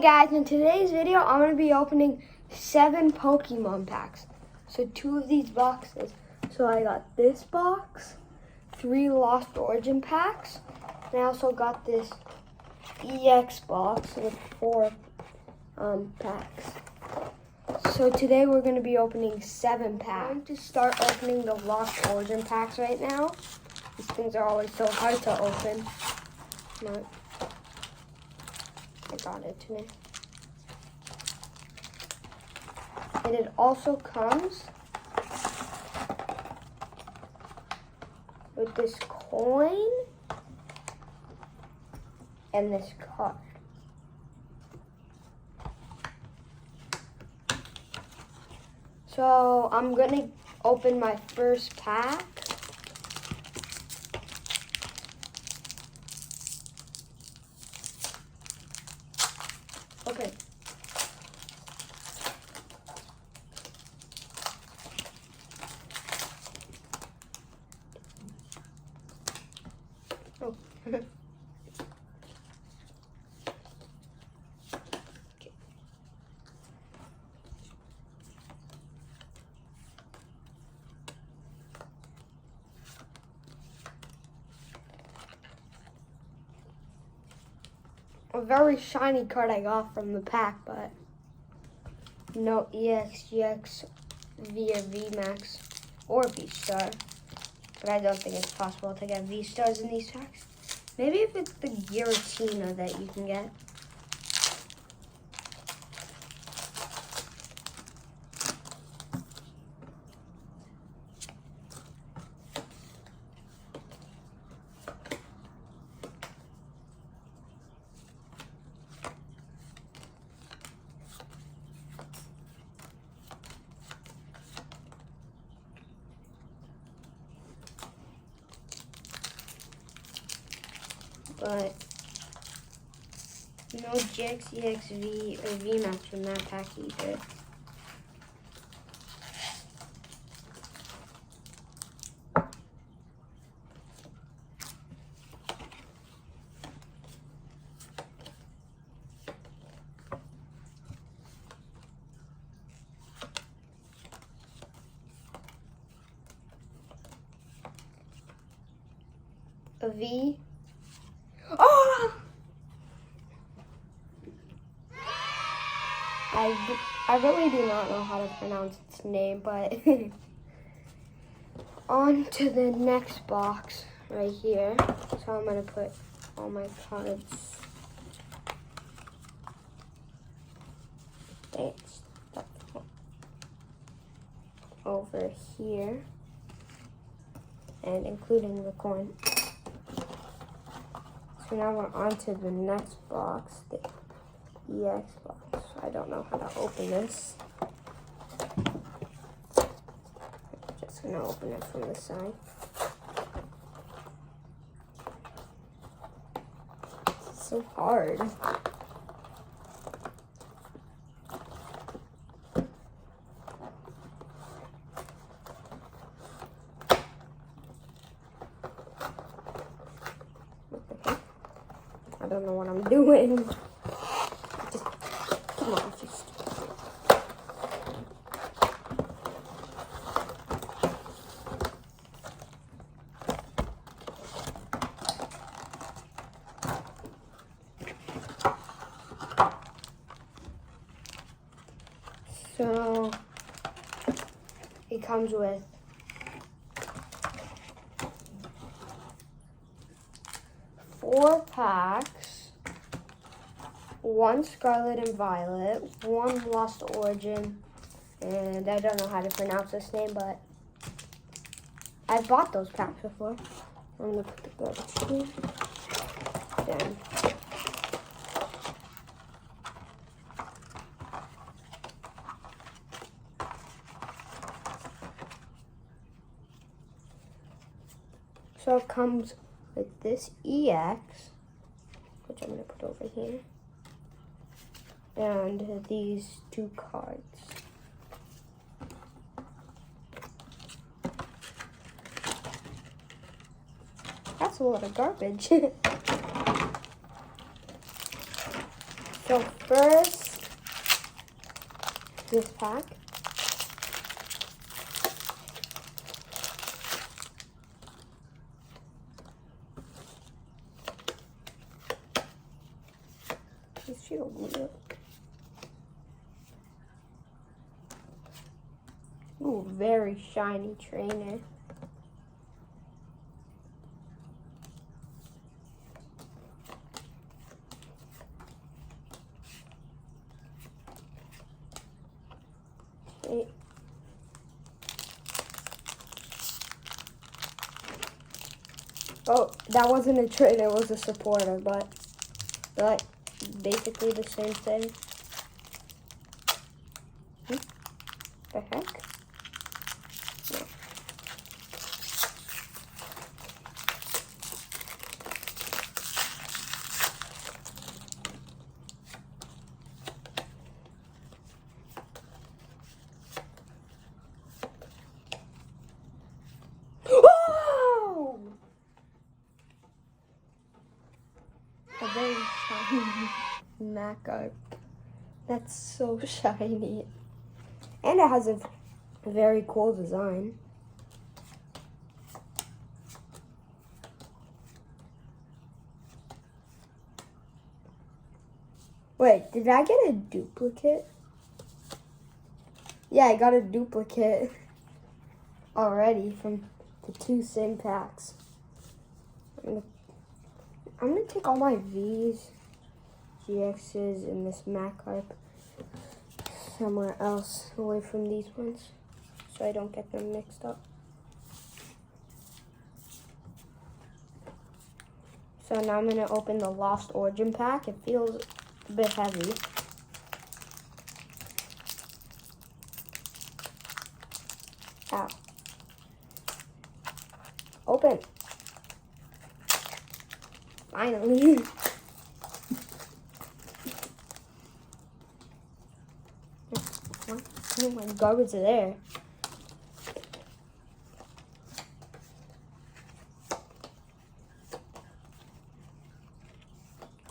guys, in today's video, I'm going to be opening 7 Pokemon packs. So 2 of these boxes. So I got this box, 3 Lost Origin packs, and I also got this EX box with 4 packs. So today we're going to be opening 7 packs. I'm going to start opening the Lost Origin packs right now. These things are always so hard to open. But I got it today. And it also comes with this coin and this card. So I'm gonna open my first pack. Okay. Oh. Okay. A very shiny card I got from the pack, but no EX, GX, V or VMAX, or V-Star. But I don't think it's possible to get V-Stars in these packs. Maybe if it's the Giratina that you can get. But no GX, EX, V, or VMAX from that pack either. A V. Oh! I really do not know how to pronounce its name, but on to the next box right here. So I'm going to put all my cards. Over here, and including the coin. So now we're on to the next box, the EX box. I don't know how to open this. I'm just gonna open it from the side. It's so hard. I don't know what I'm doing. Just, come on, just. So, it comes with 4 packs, 1 Scarlet and Violet, 1 Lost Origin, and I don't know how to pronounce this name, but I've bought those packs before. I'm gonna put the garbage here. Then so it comes with this EX, which I'm going to put over here, and these 2 cards. That's a lot of garbage. So first, this pack. This sheet of glue. Ooh, very shiny trainer. Okay. Oh, that wasn't a trainer, it was a supporter, but they're like basically the same thing. The heck? No. Oh! A very shiny Magikarp. That's so shiny. And it has a very cool design. Wait, did I get a duplicate? Yeah, I got a duplicate already from the 2 same packs. I'm gonna take all my V's, GX's, and this Magikarp somewhere else away from these ones so I don't get them mixed up. So now I'm gonna open the Lost Origin pack. It feels a bit heavy. Ow. Open. Finally. Oh my garbage are there.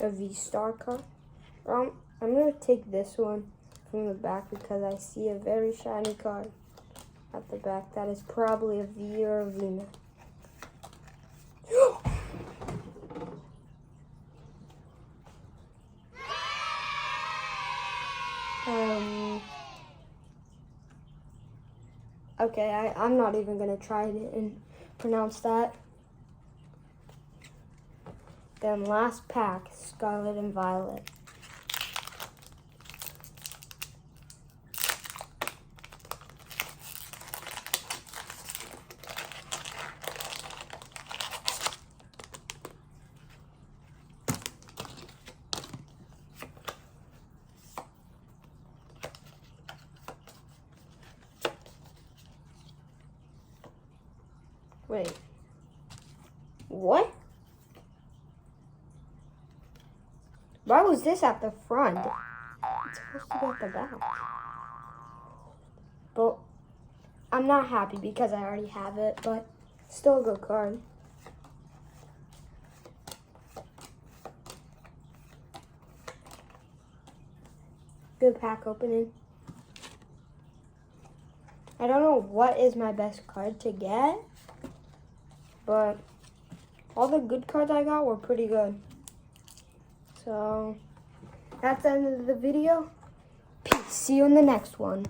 A V-Star card. I'm gonna take this one from the back because I see a very shiny card at the back. That is probably a V or a V-Max. Okay, I'm not even gonna try and pronounce that. Then last pack, Scarlet and Violet. Wait. What? Why was this at the front? It's supposed to be at the back. But I'm not happy because I already have it, but still a good card. Good pack opening. I don't know what is my best card to get, but all the good cards I got were pretty good. So that's the end of the video. Peace. See you in the next one.